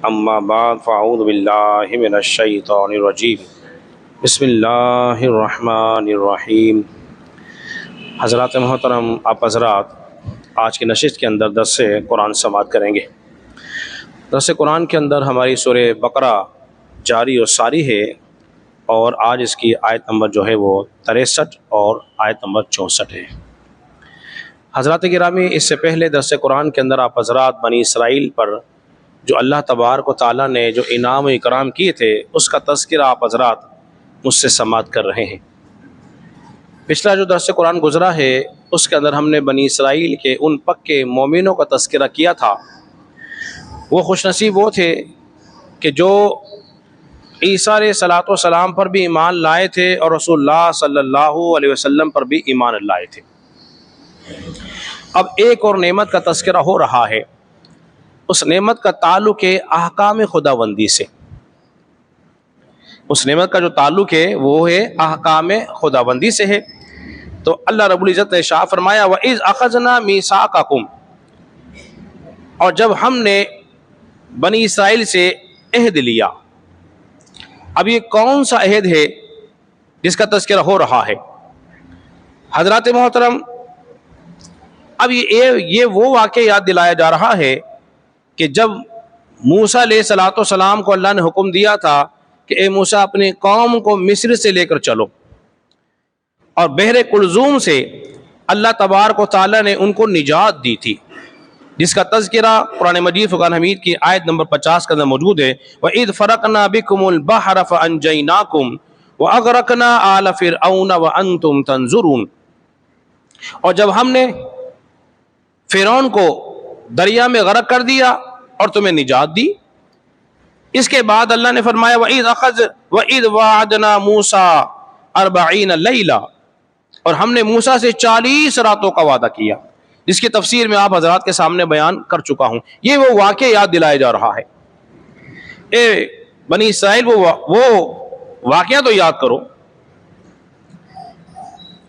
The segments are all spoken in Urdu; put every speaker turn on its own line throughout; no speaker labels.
اما بعد فاعوذ باللہ من الشیطان الرجیم بسم اللہ الرحمن الرحیم۔ حضرات محترم، آپ حضرات آج کی نشست کے اندر درس قرآن سماعت کریں گے۔ درس قرآن کے اندر ہماری سورہ بقرہ جاری و ساری ہے، اور آج اس کی آیت نمبر جو ہے وہ 63 اور آیت نمبر 64 ہے۔ حضرات گرامی، اس سے پہلے درس قرآن کے اندر آپ حضرات بنی اسرائیل پر جو اللہ تبارک و تعالیٰ نے جو انعام و اکرام کیے تھے اس کا تذکرہ آپ حضرات مجھ سے سماعت کر رہے ہیں۔ پچھلا جو درس قرآن گزرا ہے اس کے اندر ہم نے بنی اسرائیل کے ان پکے مومنوں کا تذکرہ کیا تھا۔ وہ خوش نصیب وہ تھے کہ جو عیسیٰ علیہ الصلوۃ والسلام پر بھی ایمان لائے تھے اور رسول اللہ صلی اللہ علیہ وسلم پر بھی ایمان لائے تھے۔ اب ایک اور نعمت کا تذکرہ ہو رہا ہے، اس نعمت کا تعلق ہے احکام خداوندی سے۔ اس نعمت کا جو تعلق ہے وہ ہے احکام خداوندی سے ہے۔ تو اللہ رب العزت نے ارشاد فرمایا وَإِذْ أَخَذْنَا مِيثَاقَكُمْ، اور جب ہم نے بنی اسرائیل سے عہد لیا۔ اب یہ کون سا عہد ہے جس کا تذکرہ ہو رہا ہے؟ حضرات محترم، اب یہ وہ واقعہ یاد دلایا جا رہا ہے کہ جب موسیٰ علیہ الصلوۃ والسلام کو اللہ نے حکم دیا تھا کہ اے موسیٰ اپنی قوم کو مصر سے لے کر چلو، اور بحر کلثوم سے اللہ تبارک و تعالیٰ نے ان کو نجات دی تھی، جس کا تذکرہ قرآن مجید فرقان حمید کی آیت نمبر 50 کے اندر موجود ہے۔ وَإِذْ فَرَقْنَا بِكُمُ الْبَحْرَ فَأَنْجَيْنَاكُمْ وَأَغْرَقْنَا آلَ فِرْعَوْنَ وَأَنْتُمْ تَنْظُرُونَ، اور جب ہم نے فرعون کو دریا میں غرق کر دیا اور تمہیں نجات دی، اس کے بعد اللہ نے فرمایا وَإِذْ وَعَدْنَا مُوسَىٰ 40 لَيْلَةً، اور ہم نے موسیٰ سے 40 راتوں کا وعدہ کیا، جس کی تفسیر میں آپ حضرات کے سامنے بیان کر چکا ہوں۔ یہ وہ واقعہ یاد دلایا جا رہا ہے۔ اے بنی اسرائیل، وہ واقعہ تو یاد کرو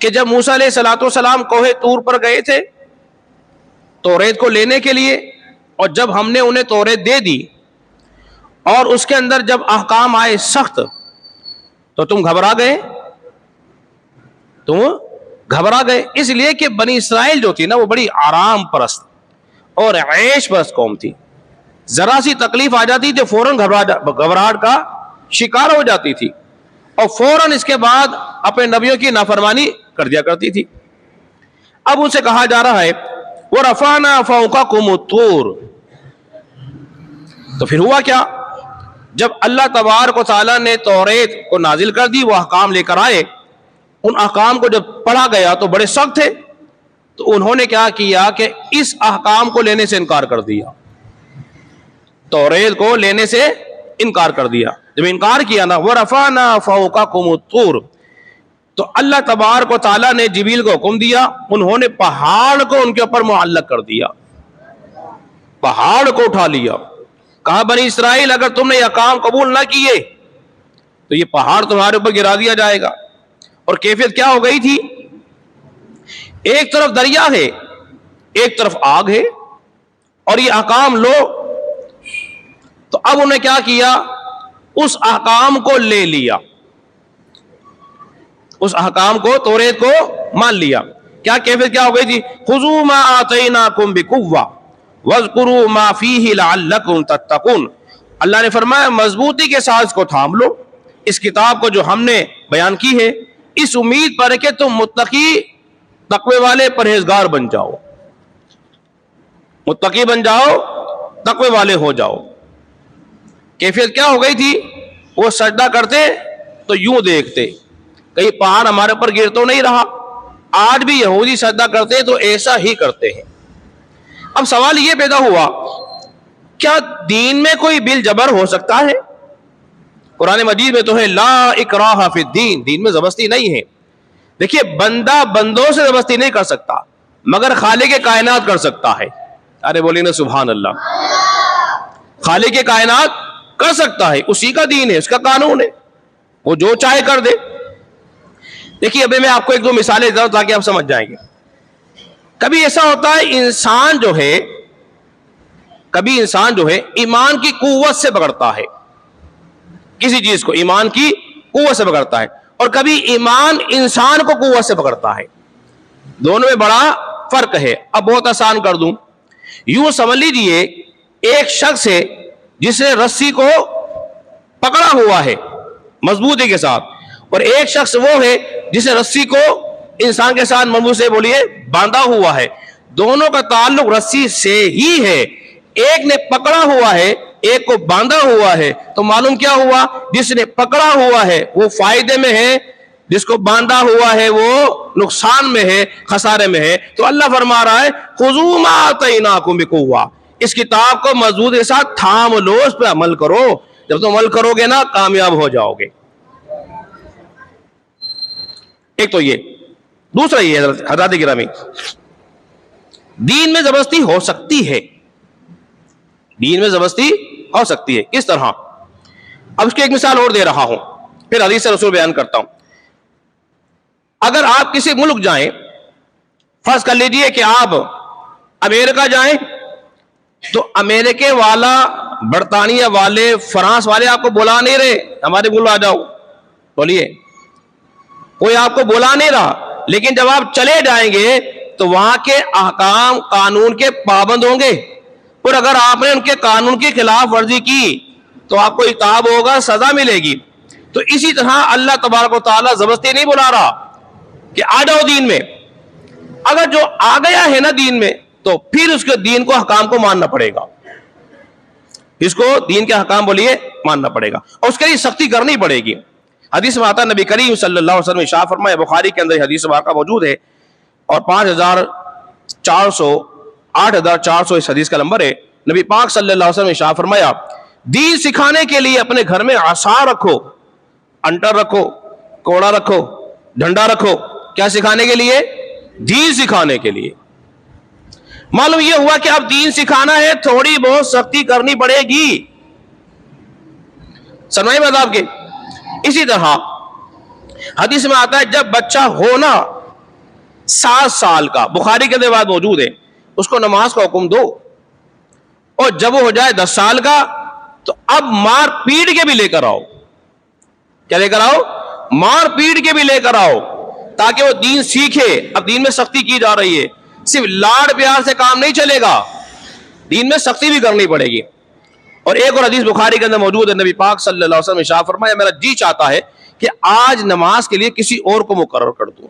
کہ جب موسیٰ علیہ الصلوۃ والسلام کوہ طور پر گئے تھے توریت کو لینے کے لیے، اور جب ہم نے انہیں توریت دے دی اور اس کے اندر جب احکام آئے سخت تو تم گھبرا گئے۔ اس لیے کہ بنی اسرائیل جو تھی نا وہ بڑی آرام پرست اور عیش پرست قوم تھی۔ ذرا سی تکلیف آ جاتی تھی فوراً گھبراہٹ کا شکار ہو جاتی تھی، اور فوراً اس کے بعد اپنے نبیوں کی نافرمانی کر دیا کرتی تھی۔ اب ان سے کہا جا رہا ہے وَرَفَعْنَا فَوْقَكُمُ الطُّورَ، تو پھر ہوا کیا؟ جب اللہ تبارک و تعالیٰ نے توریت کو نازل کر دی، وہ احکام لے کر آئے، ان احکام کو جب پڑھا گیا تو بڑے سخت تھے، تو انہوں نے کیا کیا کہ اس احکام کو لینے سے انکار کر دیا، توریت کو لینے سے انکار کر دیا۔ جب انکار کیا نا وَرَفَعْنَا فَوْقَكُمُ الطُّورَ، تو اللہ تبارک و تعالیٰ نے جبریل کو حکم دیا، انہوں نے پہاڑ کو ان کے اوپر معلق کر دیا، پہاڑ کو اٹھا لیا۔ کہا بنی اسرائیل اگر تم نے یہ کام قبول نہ کیے تو یہ پہاڑ تمہارے اوپر گرا دیا جائے گا۔ اور کیفیت کیا ہو گئی تھی؟ ایک طرف دریا ہے، ایک طرف آگ ہے، اور یہ احکام لو۔ تو اب انہیں کیا کیا؟ اس احکام کو لے لیا، اس احکام کو توریت کو مان لیا۔ کیا کیفیت کیا ہو گئی تھی؟ خذوا ما آتیناکم بقوۃ واذکروا ما فیہ لعلکم تتقون۔ اللہ نے فرمایا مضبوطی کے ساتھ اس کو تھام لو، اس کتاب کو جو ہم نے بیان کی ہے، اس امید پر کہ تم متقی، تقوی والے، پرہیزگار بن جاؤ، متقی بن جاؤ، تقوی والے ہو جاؤ۔ کیفیت کیا ہو گئی تھی؟ وہ سجدہ کرتے تو یوں دیکھتے، کہیں پہاڑ ہمارے پر گر تو نہیں رہا۔ آج بھی یہودی سجدہ کرتے تو ایسا ہی کرتے ہیں۔ اب سوال یہ پیدا ہوا، کیا دین میں کوئی بل جبر ہو سکتا ہے؟ قرآن مجید میں تو ہے لا اکراہ فی الدین، دین میں زبردستی نہیں ہے۔ دیکھیے بندہ بندوں سے زبردستی نہیں کر سکتا، مگر خالق کائنات کر سکتا ہے۔ ارے بولی نا سبحان اللہ۔ خالق کائنات کر سکتا ہے، اسی کا دین ہے، اس کا قانون ہے، وہ جو چاہے کر دے۔ دیکھیے ابھی میں آپ کو ایک دو مثالیں دیتا ہوں تاکہ آپ سمجھ جائیں گے۔ کبھی ایسا ہوتا ہے انسان جو ہے، کبھی انسان جو ہے ایمان کی قوت سے پکڑتا ہے، کسی چیز کو ایمان کی قوت سے پکڑتا ہے، اور کبھی ایمان انسان کو قوت سے پکڑتا ہے، دونوں میں بڑا فرق ہے۔ اب بہت آسان کر دوں، یوں سمجھ لیجیے ایک شخص ہے جس نے رسی کو پکڑا ہوا ہے مضبوطی کے ساتھ، اور ایک شخص وہ ہے جس نے رسی کو انسان کے ساتھ مضبوط سے بولیے باندھا ہوا ہے، دونوں کا تعلق رسی سے ہی ہے، ایک نے پکڑا ہوا ہے ایک کو باندھا ہوا ہے، تو معلوم کیا ہوا، جس نے پکڑا ہوا ہے وہ فائدے میں ہے، جس کو باندھا ہوا ہے وہ نقصان میں ہے، خسارے میں ہے۔ تو اللہ فرما رہا ہے خذوا ما آتیناکم بقوہ، اس کتاب کو مضبوطی کے ساتھ تھام لو، اس پہ عمل کرو، جب تم عمل کرو گے نا کامیاب ہو جاؤ گے۔ ایک تو یہ، دوسرا یہ حضرات گرامی، دین میں زبردستی ہو سکتی ہے، دین میں زبردستی ہو سکتی ہے، کس طرح؟ اب اس کی ایک مثال اور دے رہا ہوں، پھر حدیث رسول بیان کرتا ہوں۔ اگر آپ کسی ملک جائیں، فرض کر لیجئے کہ آپ امریکہ جائیں، تو امریکہ والا، برطانیہ والے، فرانس والے آپ کو بلا نہیں رہے ہمارے ملک آ جاؤ، بولیے کوئی آپ کو بلا نہیں رہا، لیکن جب آپ چلے جائیں گے تو وہاں کے احکام قانون کے پابند ہوں گے، اور اگر آپ نے ان کے قانون کی خلاف ورزی کی تو آپ کو عقاب ہوگا، سزا ملے گی۔ تو اسی طرح اللہ تبارک و تعالیٰ زبردستی نہیں بلا رہا کہ آ جاؤ دین میں، اگر جو آ گیا ہے نا دین میں تو پھر اس کے دین کو حکام کو ماننا پڑے گا، اس کو دین کے حکام بولیے ماننا پڑے گا، اور اس کے لیے سختی کرنی پڑے گی۔ حدیث میں آتا ہے نبی کریم صلی اللہ علیہ وسلم ارشاد فرمایا، بخاری کے اندر حدیث واقعہ موجود ہے، اور 8400 اس حدیث کا نمبر ہے۔ نبی پاک صلی اللہ علیہ وسلم ارشاد فرمایا، دین سکھانے کے لیے اپنے گھر میں عصا رکھو، انٹر رکھو، کوڑا رکھو، ڈنڈا رکھو، کیا سکھانے کے لیے؟ دین سکھانے کے لیے۔ معلوم یہ ہوا کہ اب دین سکھانا ہے، تھوڑی بہت سختی کرنی پڑے گی، سنوائی بات آپ کے۔ اسی طرح حدیث میں آتا ہے جب بچہ ہونا 7 سال کا، بخاری کے اندر بات موجود ہے، اس کو نماز کا حکم دو، اور جب وہ ہو جائے 10 سال کا تو اب مار پیٹ کے بھی لے کر آؤ، کیا لے کر آؤ؟ مار پیٹ کے بھی لے کر آؤ، تاکہ وہ دین سیکھے۔ اب دین میں سختی کی جا رہی ہے، صرف لاڑ پیار سے کام نہیں چلے گا، دین میں سختی بھی کرنی پڑے گی۔ اور ایک اور حدیث بخاری کے اندر موجود ہے، نبی پاک صلی اللہ علیہ وسلم ارشاد فرمایا، میرا جی چاہتا ہے کہ آج نماز کے لیے کسی اور کو مقرر کر دوں،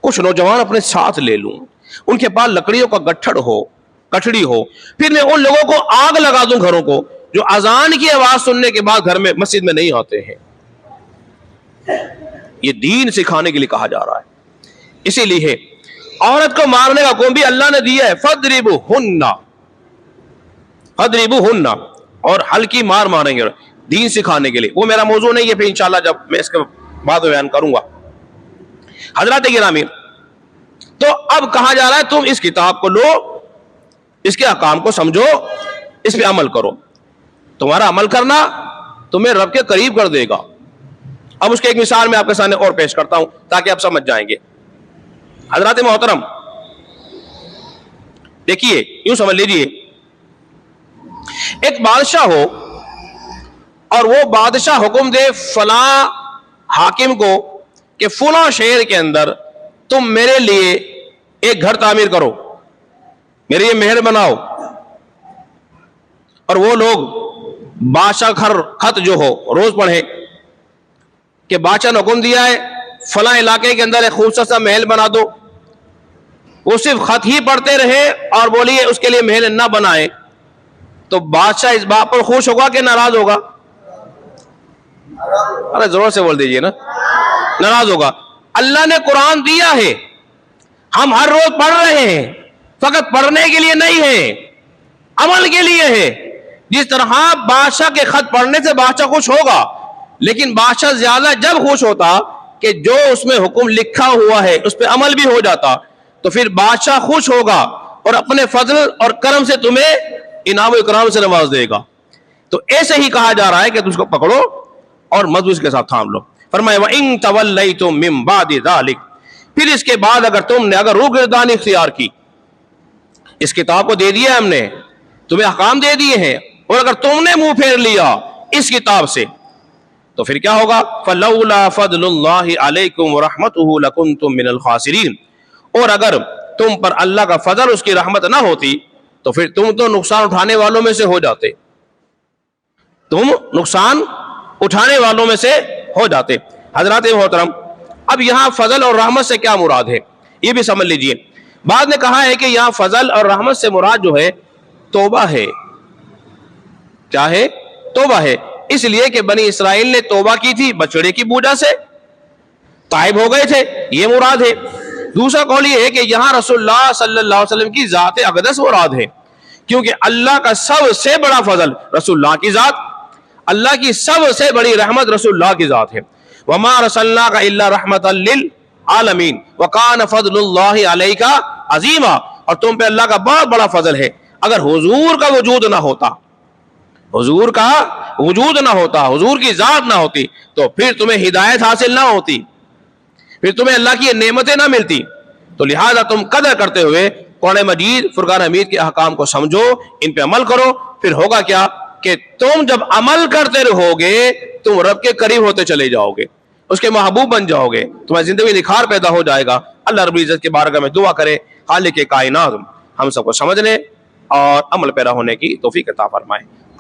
کچھ نوجوان اپنے ساتھ لے لوں، ان کے پاس لکڑیوں کا کٹڑی ہو، پھر میں ان لوگوں کو آگ لگا دوں گھروں کو جو اذان کی آواز سننے کے بعد گھر میں مسجد میں نہیں آتے ہیں۔ یہ دین سکھانے کے لیے کہا جا رہا ہے۔ اسی لیے عورت کو مارنے کا حکم بھی اللہ نے دیا ہے، فَضْرِبُوهُنَّ، اور ہلکی مار ماریں گے دین سکھانے کے لیے۔ وہ میرا موضوع نہیں ہے، پھر انشاءاللہ جب میں اس کے بعد بیان کروں گا۔ حضرات گرامی، تو اب کہا جا رہا ہے تم اس کتاب کو لو، اس کے احکام کو سمجھو، اس پہ عمل کرو، تمہارا عمل کرنا تمہیں رب کے قریب کر دے گا۔ اب اس کے ایک مثال میں آپ کے سامنے اور پیش کرتا ہوں تاکہ آپ سمجھ جائیں گے۔ حضرات محترم دیکھیے، یوں سمجھ لیجیے ایک بادشاہ ہو اور وہ بادشاہ حکم دے فلاں حاکم کو کہ فلاں شہر کے اندر تم میرے لیے ایک گھر تعمیر کرو، میرے لیے محل بناؤ، اور وہ لوگ بادشاہ خط جو ہو روز پڑھے کہ بادشاہ نے حکم دیا ہے فلاں علاقے کے اندر ایک خوبصورت سا محل بنا دو، وہ صرف خط ہی پڑھتے رہے اور بولیے اس کے لیے محل نہ بنائے، تو بادشاہ اس بات پر خوش ہوگا کہ ناراض ہوگا؟ ارے ضرور سے بول دیجئے نا، ناراض ہوگا۔ اللہ نے قرآن دیا ہے، ہم ہر روز پڑھ رہے ہیں، فقط پڑھنے کے لیے نہیں ہے، عمل کے لیے ہے۔ جس طرح بادشاہ کے خط پڑھنے سے بادشاہ خوش ہوگا، لیکن بادشاہ زیادہ جب خوش ہوتا کہ جو اس میں حکم لکھا ہوا ہے اس پہ عمل بھی ہو جاتا، تو پھر بادشاہ خوش ہوگا اور اپنے فضل اور کرم سے تمہیں انعام و اکرام سے نواز دے گا۔ تو ایسے ہی کہا جا رہا ہے کہ تم اس کو پکڑو اور مضبوطی کے ساتھ تھام لو۔ فرمایا وَإِن تَوَلَّيْتُم مِّن بَعْدِ ذَلِكَ، پھر اس کے بعد اگر تم نے روگردانی اختیار کی، اس کتاب کو دے دیا ہم نے، تمہیں احکام دے دیے ہیں، اور اگر تم نے منہ پھیر لیا اس کتاب سے تو پھر کیا ہوگا؟ فَلَوْلَا فَضْلُ اللَّهِ عَلَيْكُمْ وَرَحْمَتُهُ لَكُنْتُمْ مِنَ الْخَاسِرِينَ، اور اگر تم پر اللہ کا فضل، اس کی رحمت نہ ہوتی تو پھر تم تو نقصان اٹھانے والوں میں سے ہو جاتے، تم نقصان اٹھانے والوں میں سے ہو جاتے۔ حضرات محترم، اب یہاں فضل اور رحمت سے کیا مراد ہے یہ بھی سمجھ لیجئے۔ بعد نے کہا ہے کہ یہاں فضل اور رحمت سے مراد جو ہے توبہ ہے۔ کیا ہے؟ توبہ ہے، اس لیے کہ بنی اسرائیل نے توبہ کی تھی بچڑے کی پوجا سے، تائب ہو گئے تھے، یہ مراد ہے۔ دوسرا قول یہ ہے کہ یہاں رسول اللہ صلی اللہ علیہ وسلم کی ذات اقدس مراد ہے، کیونکہ اللہ کا سب سے بڑا فضل رسول اللہ کی ذات، اللہ کی سب سے بڑی رحمت رسول اللہ کی ذات ہے۔ وَمَا أَرْسَلْنَاكَ إِلَّا رَحْمَةً لِّلْعَالَمِينَ وَكَانَ فَضْلُ اللَّهِ عَلَيْكَ عَظِيمًا، اور تم پہ اللہ کا بہت بڑا فضل ہے۔ اگر حضور کا وجود نہ ہوتا، حضور کا وجود نہ ہوتا، حضور کی ذات نہ ہوتی، تو پھر تمہیں ہدایت حاصل نہ ہوتی، پھر تمہیں اللہ کی نعمتیں نہ ملتی۔ تو لہذا تم قدر کرتے ہوئے قرآن مجید، فرقان حمید کے احکام کو سمجھو، ان پہ عمل کرو، پھر ہوگا کیا کہ تم جب عمل کرتے رہو گے تم رب کے قریب ہوتے چلے جاؤ گے، اس کے محبوب بن جاؤ گے، تمہاری زندگی نکھار پیدا ہو جائے گا۔ اللہ رب العزت کے بارگاہ میں دعا کرے خالق کائنات ہم سب کو سمجھنے اور عمل پیرا ہونے کی توفیق عطا فرمائے۔